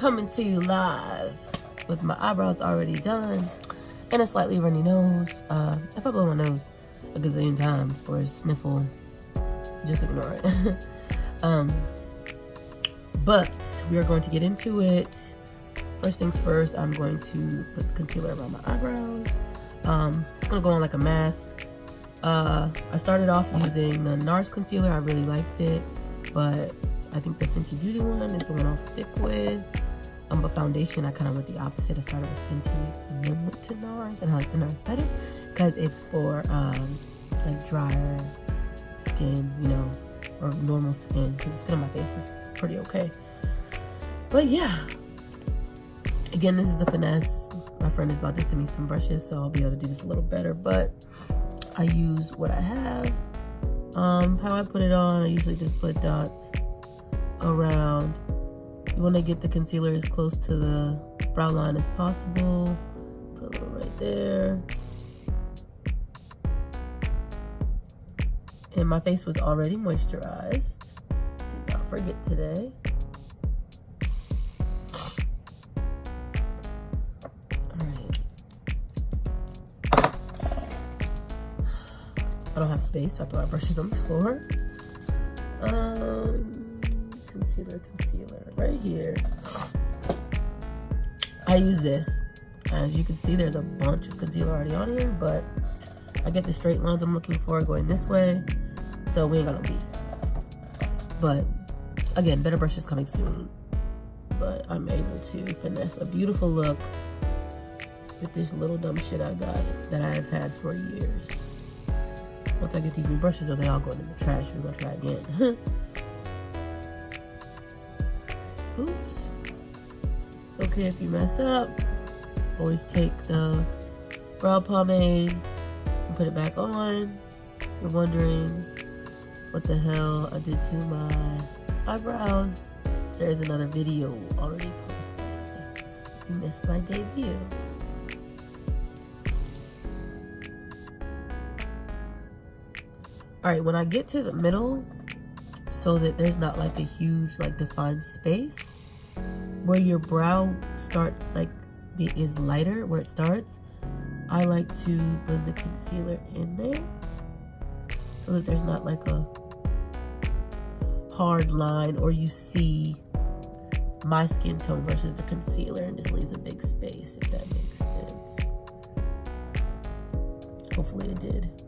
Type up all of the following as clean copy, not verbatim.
coming to you live with my eyebrows already done and a slightly runny nose. If I blow my nose a gazillion times or sniffle, just ignore it. But we are going to get into it. First things first, I'm going to put concealer around my eyebrows. It's gonna go on like a mask. I started off using the NARS concealer. I really liked it, but I think the Fenty Beauty one is the one I'll stick with. But foundation, I kind of went the opposite. I started with Fenty and then went to NARS, and I like the NARS better because it's for like drier skin, you know, or normal skin, because the skin on my face is pretty okay. But yeah, again, this is the finesse. My friend is about to send me some brushes, so I'll be able to do this a little better, but I use what I have. How I put it on, I usually just put dots around. You want to get the concealer as close to the brow line as possible. Put a little right there. And my face was already moisturized. Did not forget today. Alright. I don't have space, so I throw my brushes on the floor. Concealer right here. I use this. As you can see, there's a bunch of concealer already on here, but I get the straight lines I'm looking for going this way, so we ain't got no beef. But again, better brushes coming soon. But I'm able to finesse a beautiful look with this little dumb shit I got that I have had for years. Once I get these new brushes, or they all go in the trash, we're gonna try again. Oops. It's okay if you mess up. Always take the brow pomade and put it back on. You're wondering what the hell I did to my eyebrows. There's another video already posted. You missed my debut. Alright, when I get to the middle, so that there's not like a huge like defined space where your brow starts, like is lighter where it starts, I like to blend the concealer in there so that there's not like a hard line, or you see my skin tone versus the concealer and just leaves a big space, if that makes sense. Hopefully it did.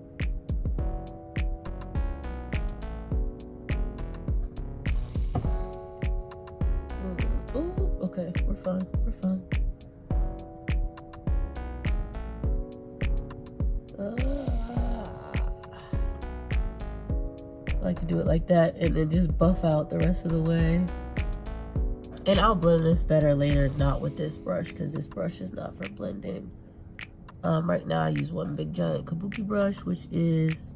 Ooh, okay, we're fine, we're fine. I like to do it like that and then just buff out the rest of the way. And I'll blend this better later, not with this brush, because this brush is not for blending. Right now I use one big giant kabuki brush, which is,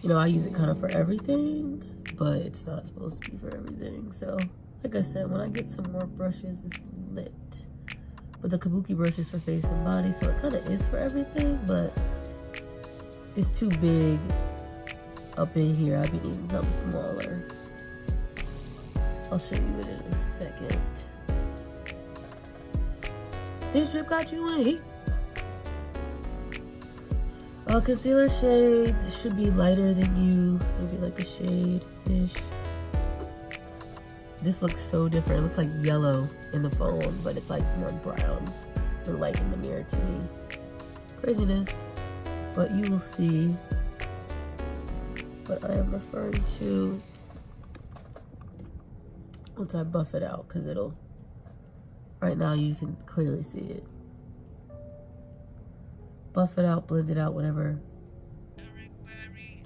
you know, I use it kind of for everything, but it's not supposed to be for everything. So like I said, when I get some more brushes, it's lit. But the kabuki brush is for face and body, so it kind of is for everything, but it's too big up in here. I'll be needing something smaller. I'll show you it in a second. This drip got you in heat. Concealer shades should be lighter than you, maybe like a shade-ish. This looks so different. It looks like yellow in the phone, but it's like more brown than light in the mirror to me. Craziness. But you will see what I am referring to once I buff it out, because it'll, right now you can clearly see it. Buff it out, blend it out, whatever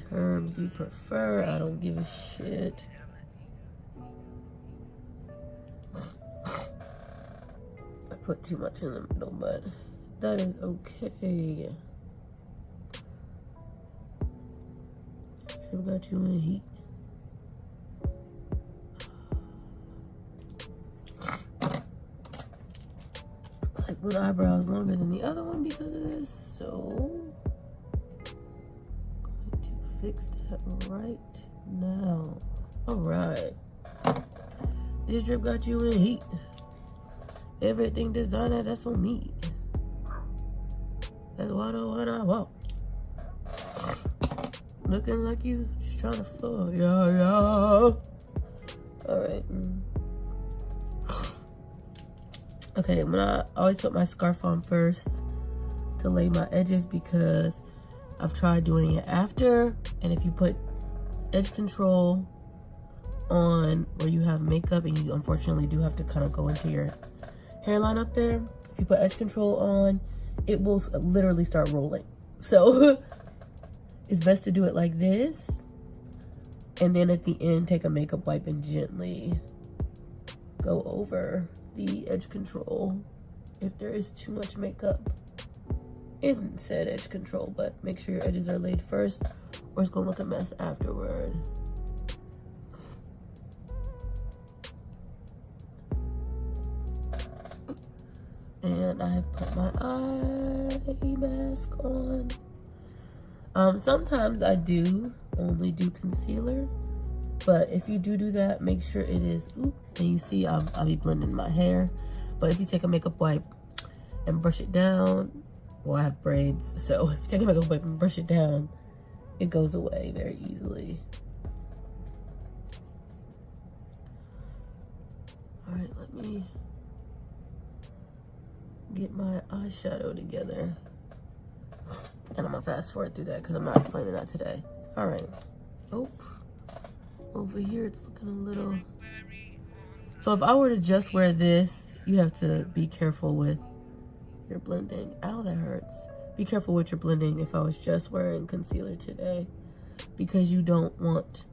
terms you prefer. I don't give a shit. I put too much in the middle, but that is okay. Should've got you in heat. Like one eyebrow is longer than the other one because of this, so I'm going to fix that right now. All right. This drip got you in heat. Everything designer, that's on me. That's what I walk. Looking like you just trying to flow. Yeah. Alright. Okay, I always put my scarf on first to lay my edges because I've tried doing it after, and if you put edge control on where you have makeup, and you unfortunately do have to kind of go into your hairline up there, if you put edge control on, it will literally start rolling. So it's best to do it like this, and then at the end take a makeup wipe and gently go over the edge control if there is too much makeup in said edge control. But make sure your edges are laid first or it's gonna look a mess afterward. And I have put my eye mask on. Sometimes I do only do concealer, but if you do that, make sure it is, and you see I'll be blending my hair, but if you take a makeup wipe and brush it down, well, I have braids, so if you take a makeup wipe and brush it down, it goes away very easily. All right, let me get my eyeshadow together. And I'm gonna fast forward through that because I'm not explaining that today. All right. Oh, over here it's looking a little. So if I were to just wear this, you have to be careful with your blending. Ow, that hurts. Be careful with your blending if I was just wearing concealer today, because you want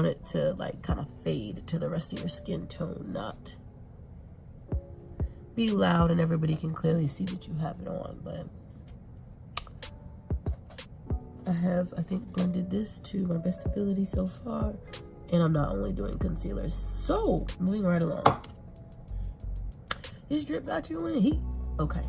it to like kind of fade to the rest of your skin tone, not be loud and everybody can clearly see that you have it on. But I have, I think, blended this to my best ability so far, and I'm not only doing concealer. So moving right along, this drip got you in heat. Okay.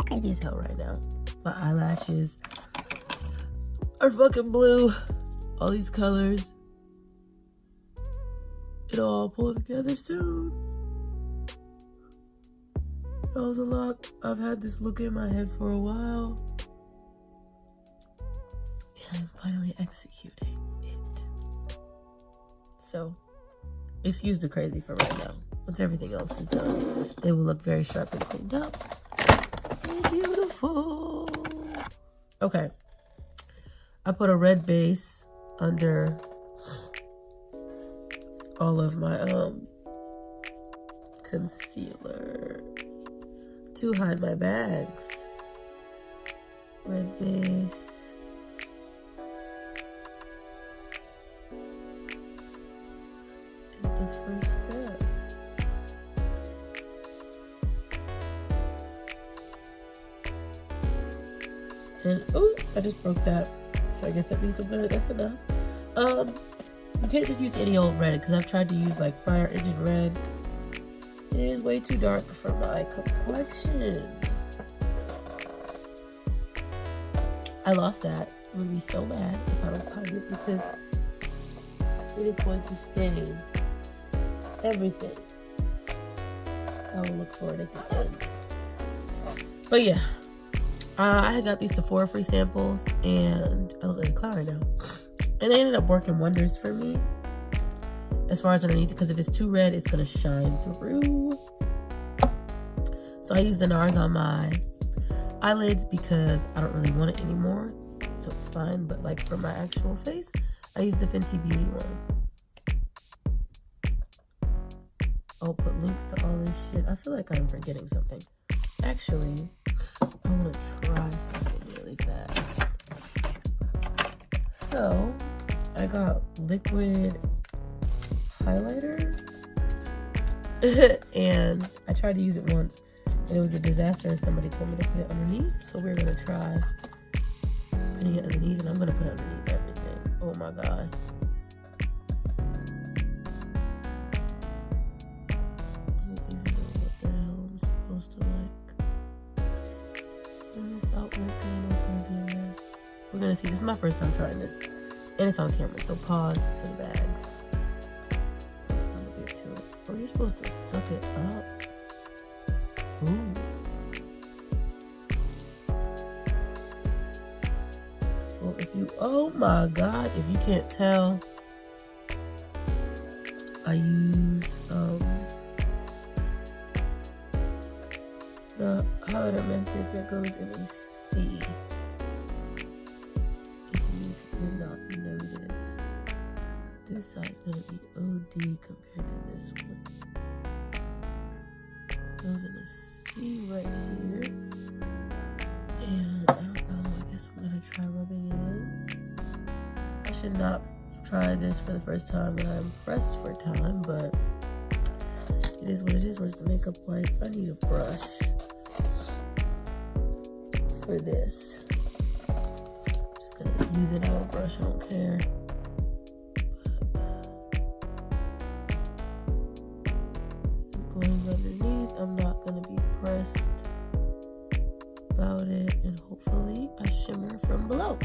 Crazy as hell right now. My eyelashes are fucking blue. All these colors. It'll all pull together soon. That was a lot. I've had this look in my head for a while, and I'm finally executing it. So, excuse the crazy for right now. Once everything else is done, they will look very sharp and cleaned up. Beautiful. Okay. I put a red base under all of my concealer to hide my bags. Red base. Is the first step. And oh, I just broke that. So I guess that means that's enough. You can't just use any old red, because I've tried to use like fire engine red. It is way too dark for my complexion. I lost that. I'm gonna be so mad if I don't find it, because it is going to stain everything. I will look for it at the end. But yeah. I had got these Sephora free samples, and I look like a clown right now. And they ended up working wonders for me. as far as underneath, because if it's too red, it's gonna shine through. So I use the NARS on my eyelids because I don't really want it anymore, so it's fine. But like for my actual face, I use the Fenty Beauty one. I'll put links to all this shit. I feel like I'm forgetting something. Actually, I want to try something really fast. So, I got liquid highlighter. And I tried to use it once. And it was a disaster and somebody told me to put it underneath. So we're going to try putting it underneath. And I'm going to put it underneath everything. Oh my God. We're gonna see. This is my first time trying this, and it's on camera. So pause for the bags. Some of it to it. Oh, you're supposed to suck it up. Ooh. Well, if you, oh my God, if you can't tell, I use the highlighter method that goes in a C. Did not notice. This side's gonna be OD compared to this one. Goes in a C right here. And I don't know, I guess I'm gonna try rubbing it in. I should not try this for the first time when I'm pressed for time, but it is what it is. Where's the makeup wipe? I need a brush for this. Use it out, brush, I don't care. But going underneath, I'm not gonna be pressed about it, and hopefully I shimmer from below.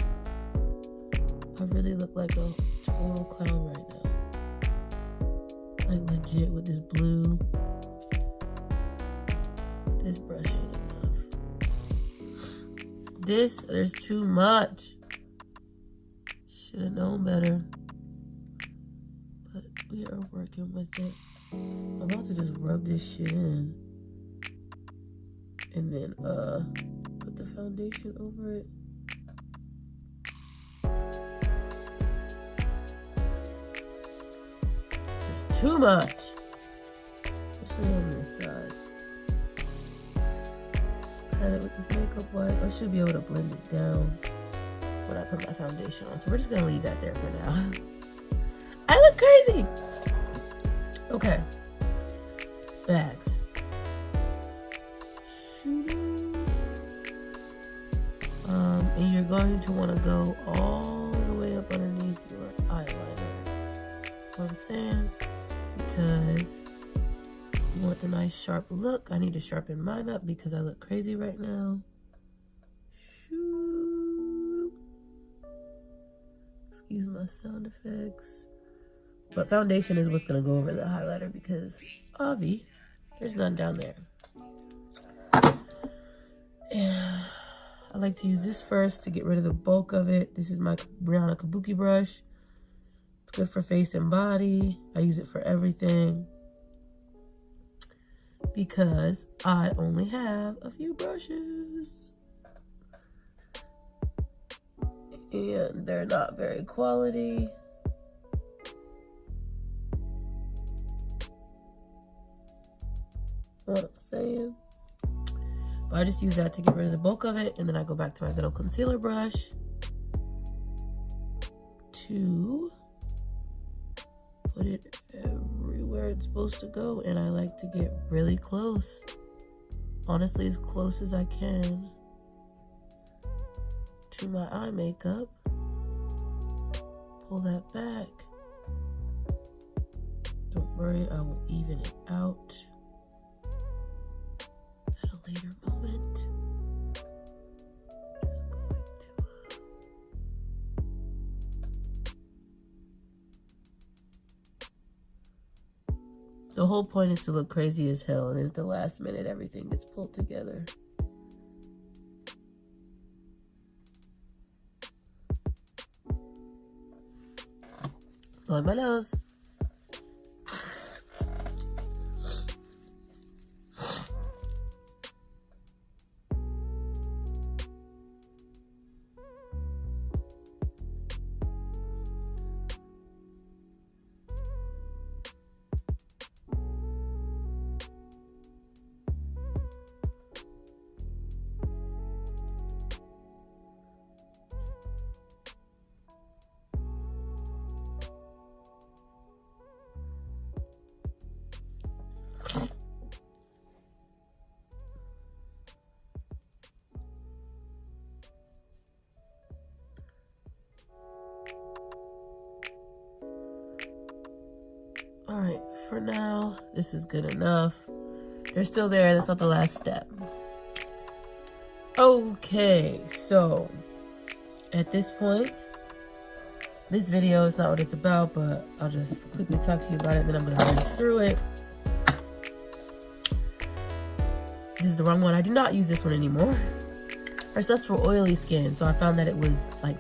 I really look like a total clown right now. Like legit with this blue. This brush ain't enough. There's too much. Should have known better, but we are working with it. I'm about to just rub this shit in and then put the foundation over it. There's too much, especially on this side. Pat it with this makeup wipe. I should be able to blend it down when I put my foundation on. So we're just gonna leave that there for now. I look crazy. Okay. Bags. And you're going to want to go all the way up underneath your eyeliner. You know what I'm saying? Because you want the nice sharp look. I need to sharpen mine up because I look crazy right now. Excuse my sound effects. But foundation is what's going to go over the highlighter because, obvi, there's none down there. And I like to use this first to get rid of the bulk of it. This is my Brianna Kabuki brush. It's good for face and body. I use it for everything because I only have a few brushes. And they're not very quality. What I'm saying? But I just use that to get rid of the bulk of it, and then I go back to my little concealer brush to put it everywhere it's supposed to go. And I like to get really close, honestly, as close as I can to my eye makeup. Pull that back. Don't worry, I will even it out at a later moment. The whole point is to look crazy as hell, and then at the last minute everything gets pulled together. Blowing my nose. for now. This is good enough. They're still there. That's not the last step. Okay, so at this point, this video is not what it's about, but I'll just quickly talk to you about it, and then I'm going to race through it. This is the wrong one. I do not use this one anymore. First, that's for oily skin, so I found that it was like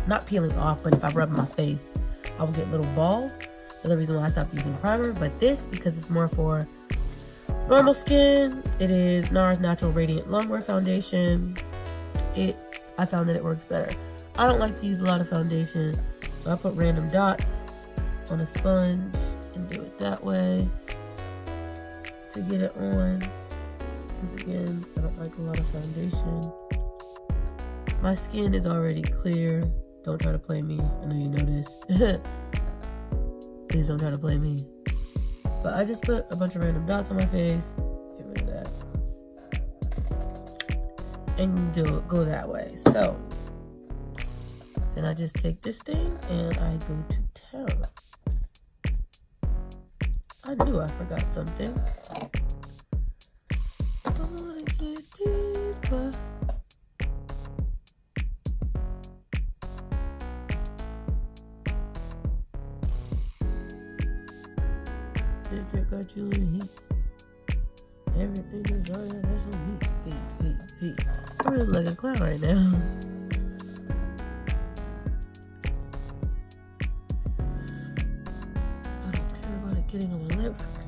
not peeling off, but if I rub my face, I will get little balls. That's the reason why I stopped using primer. But this, because it's more for normal skin, it is NARS Natural Radiant Longwear Foundation. I found that it works better. I don't like to use a lot of foundation, so I put random dots on a sponge and do it that way to get it on. Because again, I don't like a lot of foundation. My skin is already clear. Don't try to play me. I know you know this. Please don't try to play me. But I just put a bunch of random dots on my face. Get rid of that. And go that way. So then I just take this thing and I go to town. I knew I forgot something. I wanna get deeper. Got you in heat. Everything is on that's on heat. I'm really like a clown right now. I don't care about it getting on my lips.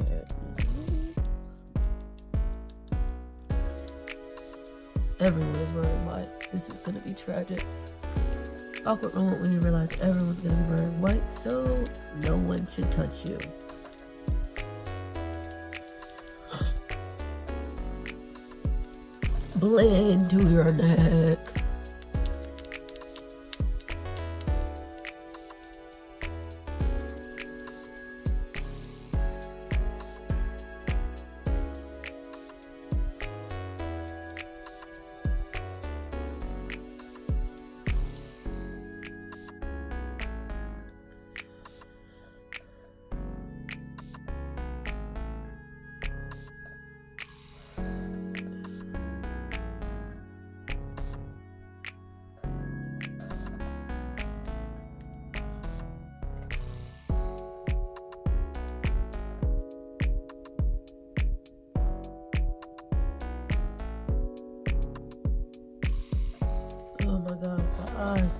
Everyone is wearing white. This is gonna be tragic. Awkward moment when you realize everyone's gonna be wearing white, so no one should touch you. Blend to your neck. Oh my god, my eyes.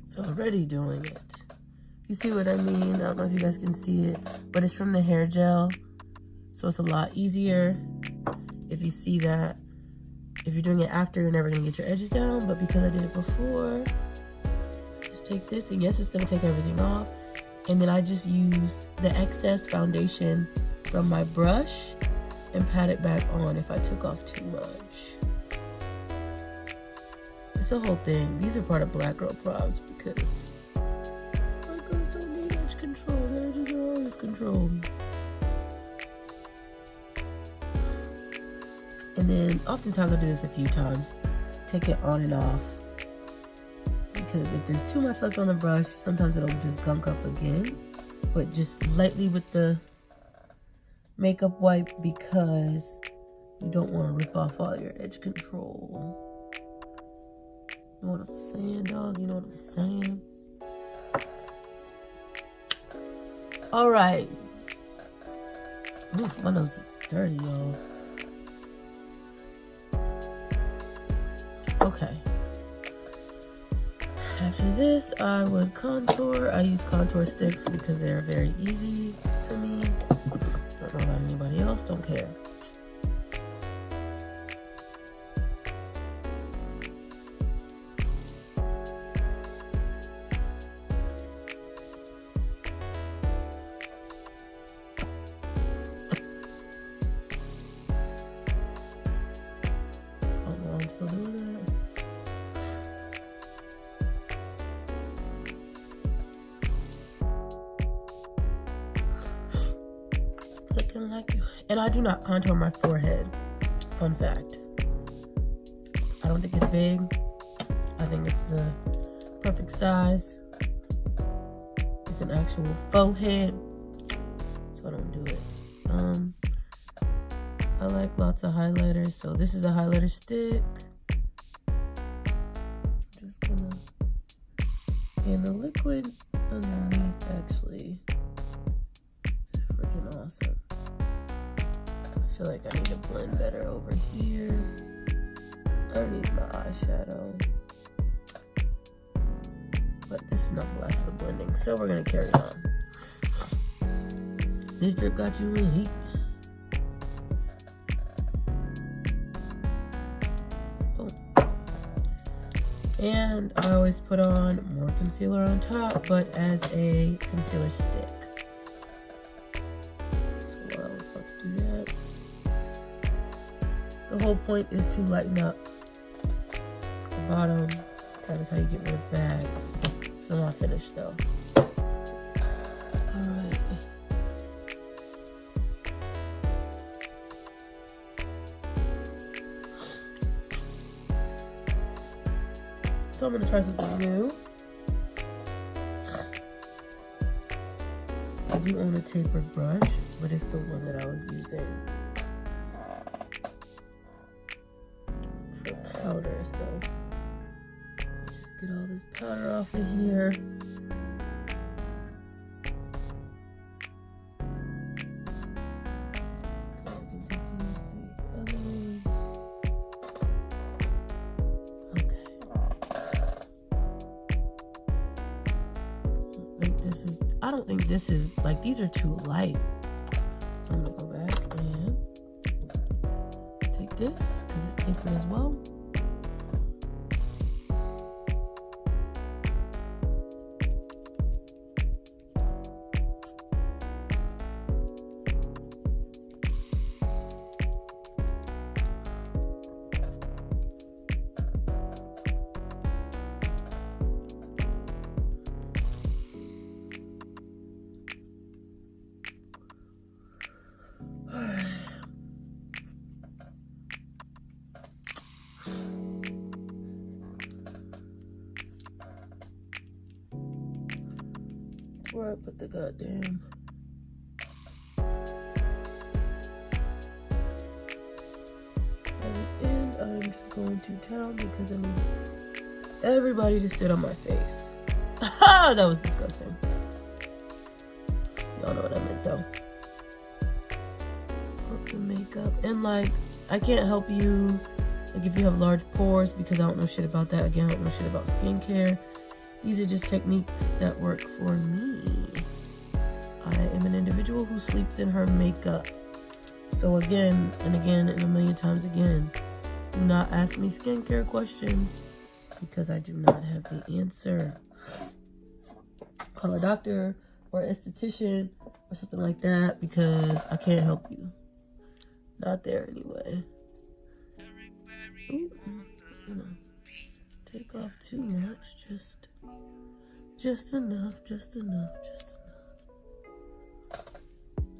So already doing it. You see what I mean? I don't know if you guys can see it, but it's from the hair gel. So it's a lot easier if you see that. If you're doing it after, you're never gonna get your edges down, but because I did it before, just take this, and yes, it's gonna take everything off. And then I just use the excess foundation from my brush and pat it back on if I took off too much. It's a whole thing. These are part of Black Girl Probs because black girls don't need edge control. Their edges are always controlled. And then oftentimes I'll do this a few times. Take it on and off. Because if there's too much left on the brush, sometimes it'll just gunk up again. But just lightly with the makeup wipe because you don't want to rip off all your edge control. You know what I'm saying, dog? You know what I'm saying? All right. Oof, my nose is dirty, y'all. Okay. After this, I would contour. I use contour sticks because they're very easy for me. Don't know about anybody else. Don't care. still doing that. Looking like you. And I do not contour my forehead. Fun fact. I don't think it's big. I think it's the perfect size. It's an actual faux head, so I don't do it. I like lots of highlighters, so this is a highlighter stick. Just gonna, and the liquid underneath actually is freaking awesome. I feel like I need to blend better over here. Underneath my eyeshadow. But this is not the last of the blending, so we're gonna carry on. This drip got you in heat. Boom. And I always put on more concealer on top, but as a concealer stick. So while I was about to do that, the whole point is to lighten up the bottom. That is how you get rid of bags. Still not finished though. Alright. So I'm gonna try something new. I do own a tapered brush, but it's the one that I was using for powder, so get all this powder off of here. I don't think this is, like, these are too light. So I'm gonna go back and take this, because it's tapered as well. Where I put the goddamn at the end, I'm just going to town because I need everybody to sit on my face. That was disgusting. Y'all know what I meant though. Put the makeup and, like, I can't help you, like, if you have large pores, because I don't know shit about that. Again, I don't know shit about skincare. These are just techniques that work for me. I am an individual who sleeps in her makeup. So again, and again, and a million times again, do not ask me skincare questions because I do not have the answer. Call a doctor or esthetician or something like that because I can't help you. Not there anyway. Ooh, take off too much, just enough.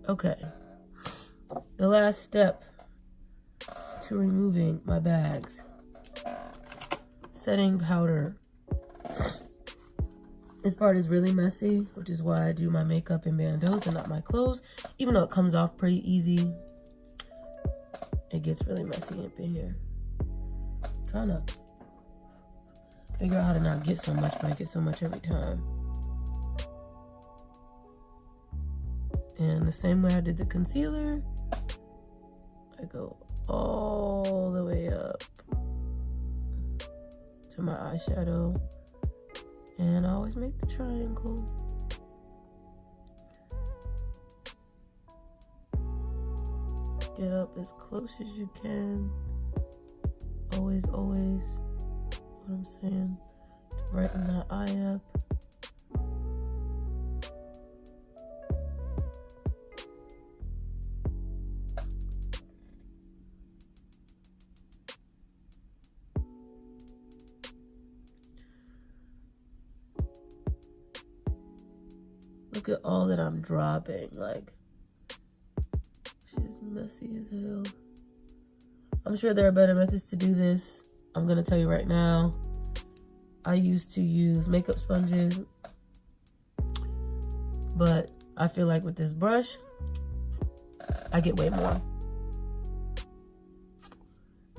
Okay. The last step to removing my bags. Setting powder. This part is really messy, which is why I do my makeup in bandeaus and not my clothes. Even though it comes off pretty easy, it gets really messy up in here. I'm trying to figure out how to not get so much, but I get so much every time. And the same way I did the concealer, I go all the way up to my eyeshadow. And I always make the triangle. Get up as close as you can. Always, what I'm saying, to brighten that eye up. Look at all that I'm dropping. Like, shit is messy as hell. I'm sure there are better methods to do this. I'm gonna tell you right now. I used to use makeup sponges, but I feel like with this brush, I get way more.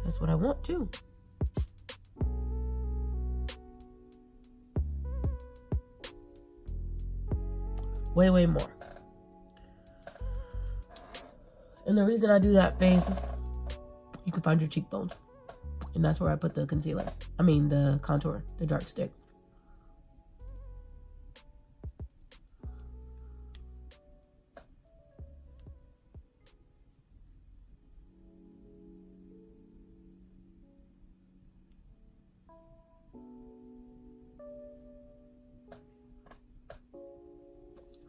That's what I want too. Way more. And the reason I do that face, you can find your cheekbones. And that's where I put the concealer. I mean the contour, the dark stick.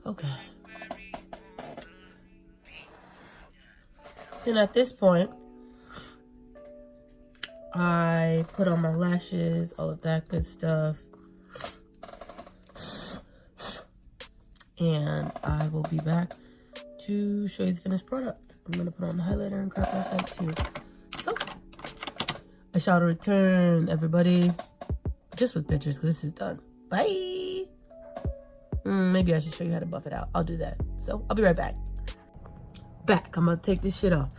Okay. Then at this point, I put on my lashes, all of that good stuff. And I will be back to show you the finished product. I'm gonna put on the highlighter and crap like that too. So, I shall return, everybody. Just with pictures, because this is done. Bye! Maybe I should show you how to buff it out. I'll do that. So, I'll be right back. I'm gonna take this shit off.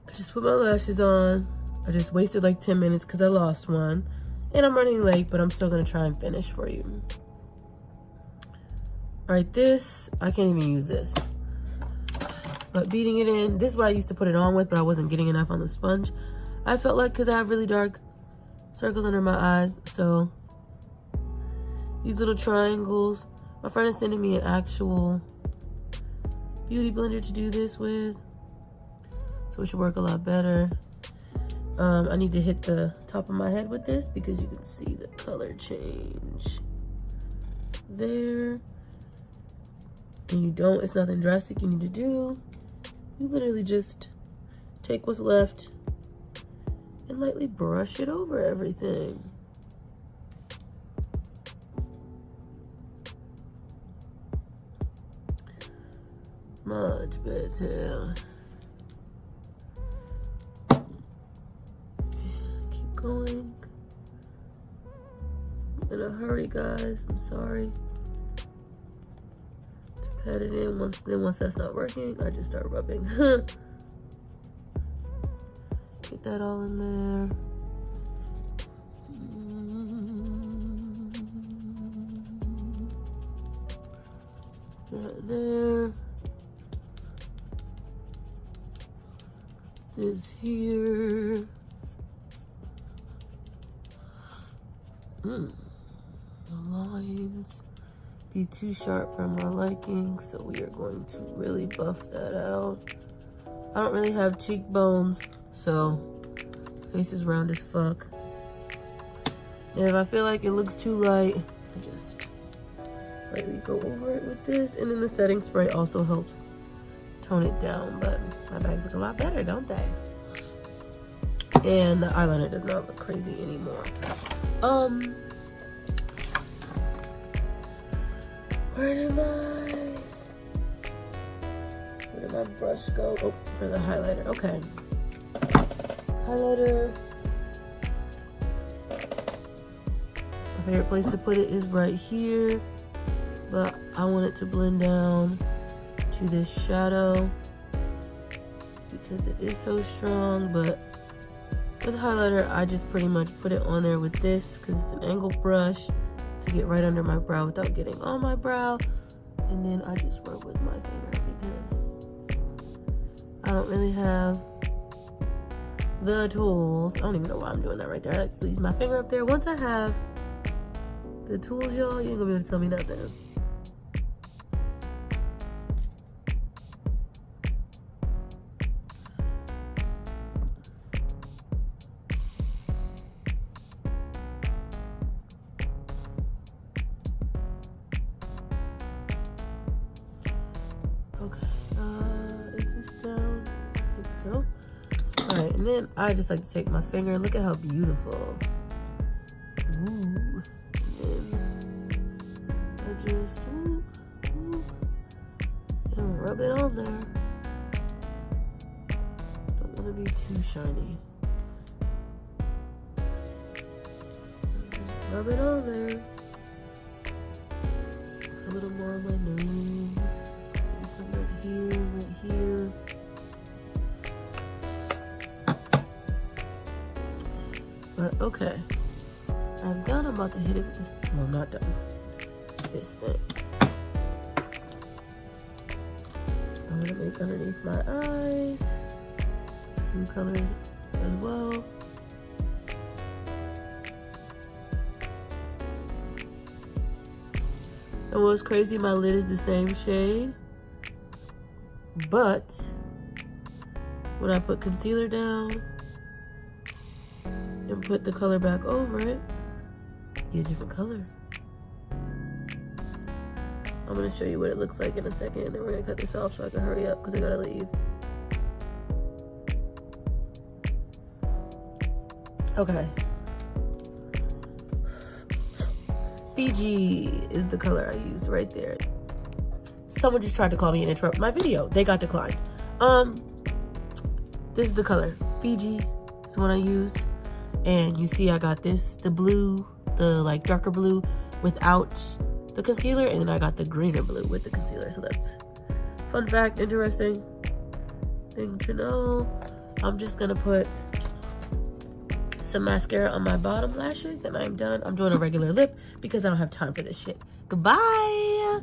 I just put my lashes on. I just wasted like 10 minutes because I lost one. And I'm running late, but I'm still gonna try and finish for you. Alright, this, I can't even use this. But beating it in, this is what I used to put it on with, but I wasn't getting enough on the sponge. I felt like, because I have really dark circles under my eyes, so these little triangles. My friend is sending me an actual beauty blender to do this with, so it should work a lot better. I need to hit the top of my head with this because you can see the color change there. And you don't, it's nothing drastic you need to do. You literally just take what's left and lightly brush it over everything. Much better. Keep going. I'm in a hurry, guys. I'm sorry. To pat it in. Once that's not working, I just start rubbing. Get that all in there. That there. This here. The lines be too sharp for my liking, so we are going to really buff that out. I don't really have cheekbones, so face is round as fuck. And if I feel like it looks too light, I just lightly go over it with this. And then the setting spray also helps tone it down, but my bags look a lot better, don't they? And the eyeliner does not look crazy anymore. Where did my brush go? Oh, for the highlighter. Okay. Highlighter. My favorite place to put it is right here, but I want it to blend down to this shadow because it is so strong. But with highlighter, I just pretty much put it on there with this because it's an angled brush to get right under my brow without getting on my brow. And then I just rub with my finger because I don't really have the tools. I don't even know why I'm doing that right there. I like to leave my finger up there. Once I have the tools, y'all, you ain't gonna be able to tell me nothing. Is this down? I think so. Alright, and then I just like to take my finger. Look at how beautiful. Ooh. And then I just And rub it on there. Don't want to be too shiny. Just rub it on there. A little more on my nose. Maybe some right here. But okay. I'm done. I'm about to hit it with this. Well, not done. This thing. I'm gonna make underneath my eyes. Blue colors as well. And what's crazy, my lid is the same shade. But when I put concealer down and put the color back over it, you get a different color. I'm gonna show you what it looks like in a second, and then we're gonna cut this off so I can hurry up because I gotta leave. Okay. Fiji is the color I used right there. Someone just tried to call me and interrupt my video. They got declined. This is the color. Fiji is the one I used. And you see I got this, the blue, the like darker blue without the concealer, and then I got the greener blue with the concealer. So that's fun fact, interesting thing to know. I'm just gonna put some mascara on my bottom lashes and I'm done. I'm doing a regular lip because I don't have time for this shit. Goodbye.